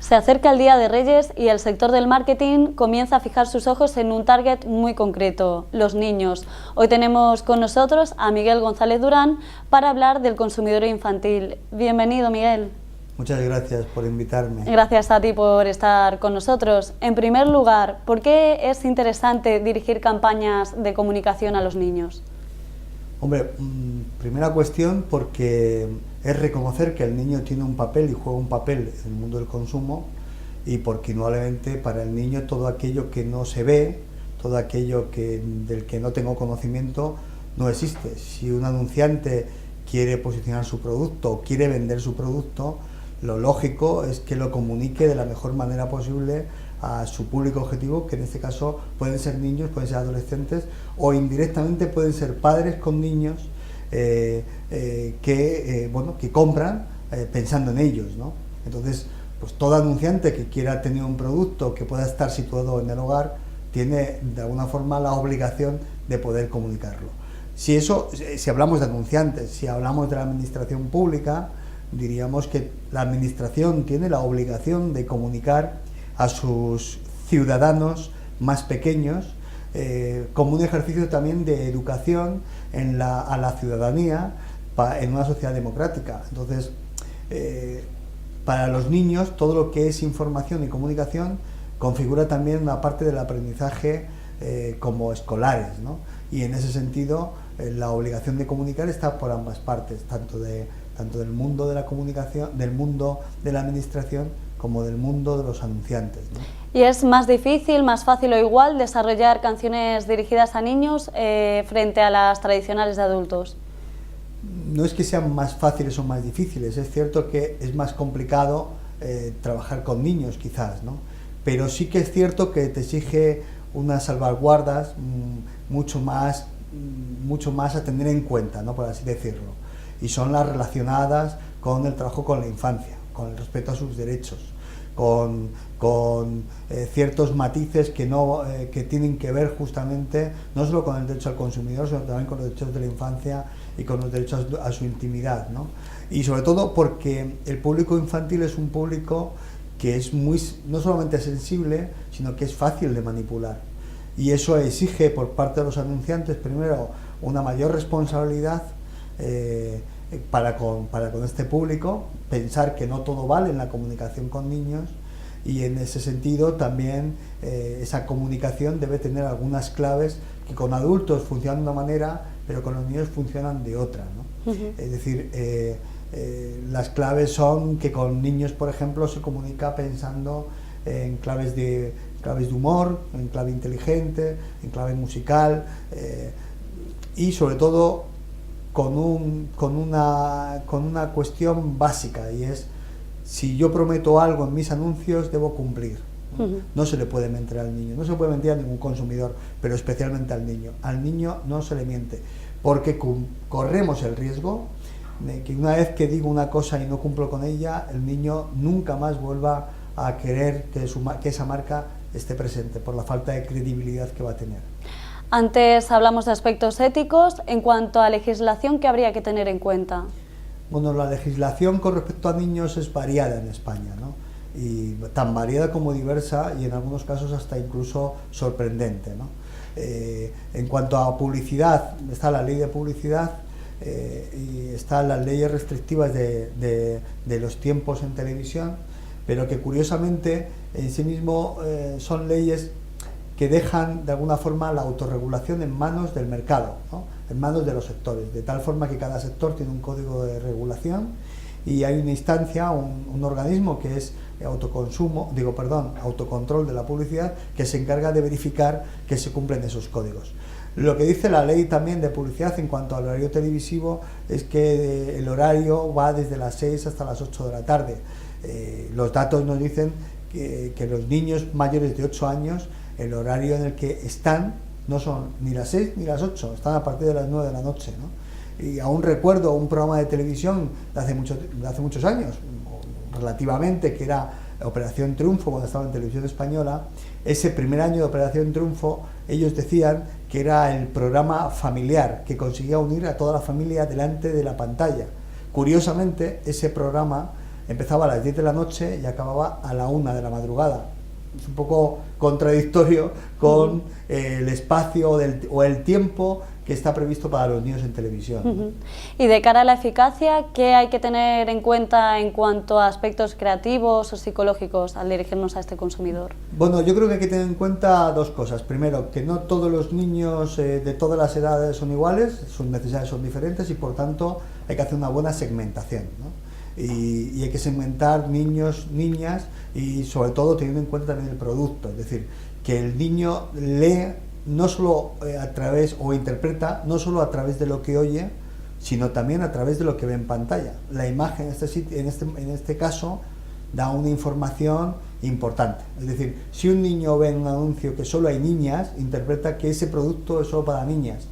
Se acerca el Día de Reyes y el sector del marketing comienza a fijar sus ojos en un target muy concreto, los niños. Hoy tenemos con nosotros a Miguel González Durán para hablar del consumidor infantil. Bienvenido, Miguel. Muchas gracias por invitarme. Gracias a ti por estar con nosotros. En primer lugar, ¿por qué es interesante dirigir campañas de comunicación a los niños? Hombre, primera cuestión, porque es reconocer que el niño tiene un papel y juega un papel en el mundo del consumo, y porque indudablemente para el niño todo aquello que no se ve, todo aquello del que no tengo conocimiento, no existe. Si un anunciante quiere posicionar su producto o quiere vender su producto, lo lógico es que lo comunique de la mejor manera posible a su público objetivo, que en este caso pueden ser niños, pueden ser adolescentes, o indirectamente pueden ser padres con niños que compran pensando en ellos, ¿no? Entonces, pues todo anunciante que quiera tener un producto que pueda estar situado en el hogar tiene de alguna forma la obligación de poder comunicarlo. Si hablamos de anunciantes, si hablamos de la administración pública, diríamos que la administración tiene la obligación de comunicar a sus ciudadanos más pequeños como un ejercicio también de educación a la ciudadanía en una sociedad democrática. Entonces, para los niños todo lo que es información y comunicación configura también una parte del aprendizaje como escolares, ¿no? Y en ese sentido la obligación de comunicar está por ambas partes, tanto del mundo de la comunicación, del mundo de la administración, como del mundo de los anunciantes, ¿no? ¿Y es más difícil, más fácil o igual desarrollar canciones dirigidas a niños frente a las tradicionales de adultos? No es que sean más fáciles o más difíciles, es cierto que es más complicado trabajar con niños quizás, ¿no? Pero sí que es cierto que te exige unas salvaguardas mucho más a tener en cuenta, ¿no? Por así decirlo. Y son las relacionadas con el trabajo con la infancia, con el respeto a sus derechos, con ciertos matices que tienen que ver justamente no solo con el derecho al consumidor, sino también con los derechos de la infancia y con los derechos a su intimidad, ¿no? Y sobre todo porque el público infantil es un público que es no solamente sensible, sino que es fácil de manipular. Y eso exige por parte de los anunciantes, primero, una mayor responsabilidad para con este público, pensar que no todo vale en la comunicación con niños, y en ese sentido también esa comunicación debe tener algunas claves que con adultos funcionan de una manera, pero con los niños funcionan de otra, ¿no? Es decir, las claves son que con niños, por ejemplo, se comunica pensando en claves de humor, en clave inteligente, en clave musical, y sobre todo con una cuestión básica, y es: si yo prometo algo en mis anuncios, debo cumplir, ¿no? No se le puede mentir al niño, no se puede mentir a ningún consumidor, pero especialmente al niño. Al niño no se le miente, porque corremos el riesgo de que una vez que digo una cosa y no cumplo con ella, el niño nunca más vuelva a querer que esa marca esté presente, por la falta de credibilidad que va a tener. Antes hablamos de aspectos éticos. En cuanto a legislación, ¿qué habría que tener en cuenta? Bueno, la legislación con respecto a niños es variada en España, ¿no? Y tan variada como diversa, y en algunos casos hasta incluso sorprendente, ¿no? En cuanto a publicidad, está la ley de publicidad y están las leyes restrictivas de los tiempos en televisión, pero que curiosamente en sí mismo son leyes que dejan de alguna forma la autorregulación en manos del mercado, ¿no? En manos de los sectores, de tal forma que cada sector tiene un código de regulación y hay una instancia, un organismo que es autocontrol de la publicidad, que se encarga de verificar que se cumplen esos códigos. Lo que dice la ley también de publicidad en cuanto al horario televisivo es que el horario va desde las 6 hasta las 8 de la tarde. Los datos nos dicen que los niños mayores de 8 años, el horario en el que están no son ni las 6 ni las 8, están a partir de las 9 de la noche, ¿no? Y aún recuerdo un programa de televisión de hace muchos años, relativamente, que era Operación Triunfo, cuando estaba en Televisión Española. Ese primer año de Operación Triunfo, ellos decían que era el programa familiar, que conseguía unir a toda la familia delante de la pantalla. Curiosamente, ese programa empezaba a las 10 de la noche y acababa a la 1 de la madrugada. Es un poco contradictorio con el espacio o el tiempo que está previsto para los niños en televisión. Y de cara a la eficacia, ¿qué hay que tener en cuenta en cuanto a aspectos creativos o psicológicos al dirigirnos a este consumidor? Bueno, yo creo que hay que tener en cuenta dos cosas. Primero, que no todos los niños de todas las edades son iguales, sus necesidades son diferentes y por tanto hay que hacer una buena segmentación, ¿no? Y hay que segmentar niños, niñas y sobre todo teniendo en cuenta también el producto, es decir, que el niño lee no solo a través o interpreta no solo a través de lo que oye, sino también a través de lo que ve en pantalla. La imagen en este caso da una información importante, es decir, si un niño ve en un anuncio que solo hay niñas, interpreta que ese producto es solo para niñas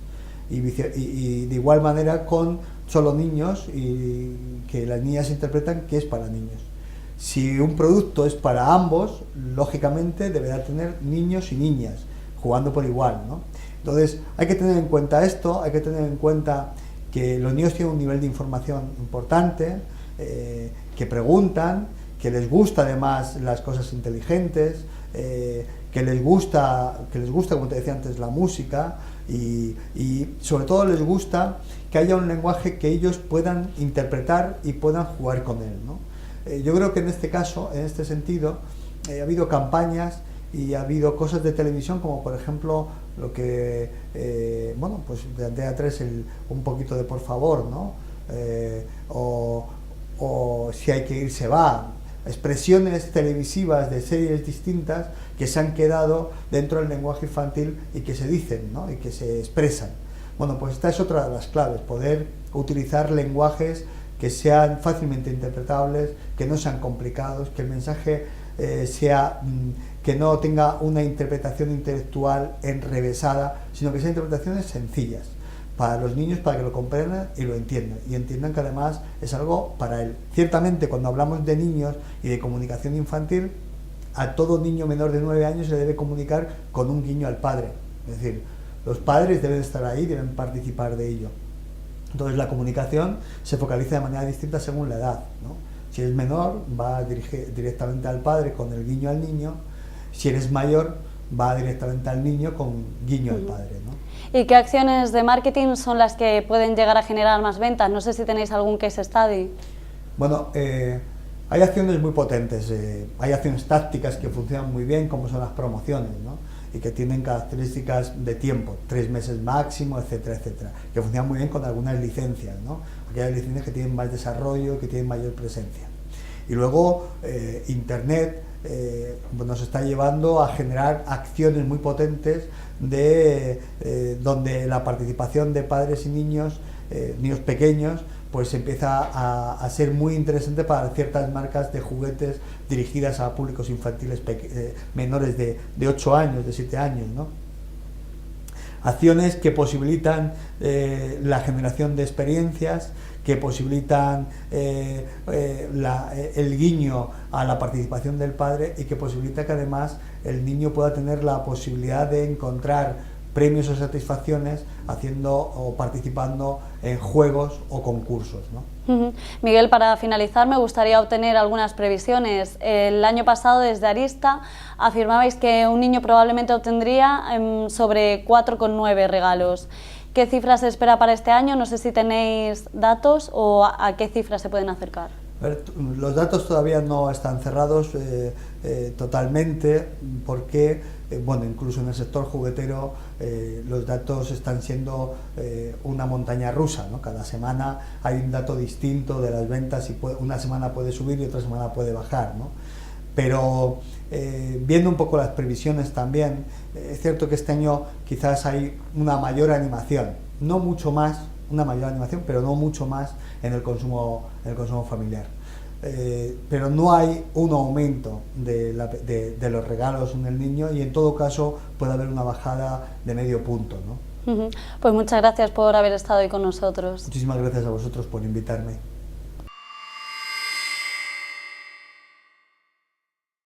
y de igual manera con solo niños y que las niñas interpretan que es para niños. Si un producto es para ambos, lógicamente deberá tener niños y niñas jugando por igual, ¿no? Entonces hay que tener en cuenta esto, hay que tener en cuenta que los niños tienen un nivel de información importante, que preguntan, que les gusta además las cosas inteligentes, que les gusta, como te decía antes, la música y sobre todo les gusta que haya un lenguaje que ellos puedan interpretar y puedan jugar con él, ¿no? Yo creo que en este caso, en este sentido, ha habido campañas y ha habido cosas de televisión como por ejemplo lo que, bueno, pues de Antena 3 un poquito de por favor, ¿no? O si hay que ir se va, expresiones televisivas de series distintas que se han quedado dentro del lenguaje infantil y que se dicen, ¿no? Y que se expresan. Bueno, pues esta es otra de las claves, poder utilizar lenguajes que sean fácilmente interpretables, que no sean complicados, que el mensaje que no tenga una interpretación intelectual enrevesada, sino que sean interpretaciones sencillas para los niños, para que lo comprendan y lo entiendan, y entiendan que además es algo para él. Ciertamente, cuando hablamos de niños y de comunicación infantil, a todo niño menor de 9 años se le debe comunicar con un guiño al padre, es decir, los padres deben estar ahí, deben participar de ello. Entonces la comunicación se focaliza de manera distinta según la edad, ¿no? Si eres menor, va directamente al padre con el guiño al niño. Si eres mayor, va directamente al niño con guiño al padre, ¿no? ¿Y qué acciones de marketing son las que pueden llegar a generar más ventas? No sé si tenéis algún case study. Bueno, hay acciones muy potentes, hay acciones tácticas que funcionan muy bien, como son las promociones, ¿no? Y que tienen características de tiempo, 3 meses máximo, etcétera, etcétera, que funcionan muy bien con algunas licencias, ¿no? Aquellas licencias que tienen más desarrollo, que tienen mayor presencia. Y luego Internet nos está llevando a generar acciones muy potentes donde la participación de padres y niños pequeños, pues empieza a ser muy interesante para ciertas marcas de juguetes dirigidas a públicos infantiles menores de 8 años, de 7 años, ¿no? Acciones que posibilitan la generación de experiencias, que posibilitan el guiño a la participación del padre y que posibilita que además el niño pueda tener la posibilidad de encontrar premios o satisfacciones haciendo o participando en juegos o concursos, ¿no? Miguel, para finalizar me gustaría obtener algunas previsiones. El año pasado desde Arista afirmabais que un niño probablemente obtendría sobre 4,9 regalos. ¿Qué cifras se espera para este año? No sé si tenéis datos o a qué cifras se pueden acercar. Los datos todavía no están cerrados totalmente porque, bueno, incluso en el sector juguetero los datos están siendo una montaña rusa, ¿no? Cada semana hay un dato distinto de las ventas y una semana puede subir y otra semana puede bajar, ¿no? Pero viendo un poco las previsiones también, es cierto que este año quizás hay una mayor animación, no mucho más, una mayor animación, pero no mucho más en el consumo familiar. Pero no hay un aumento de los regalos en el niño y en todo caso puede haber una bajada de medio punto, ¿no? Pues muchas gracias por haber estado hoy con nosotros. Muchísimas gracias a vosotros por invitarme.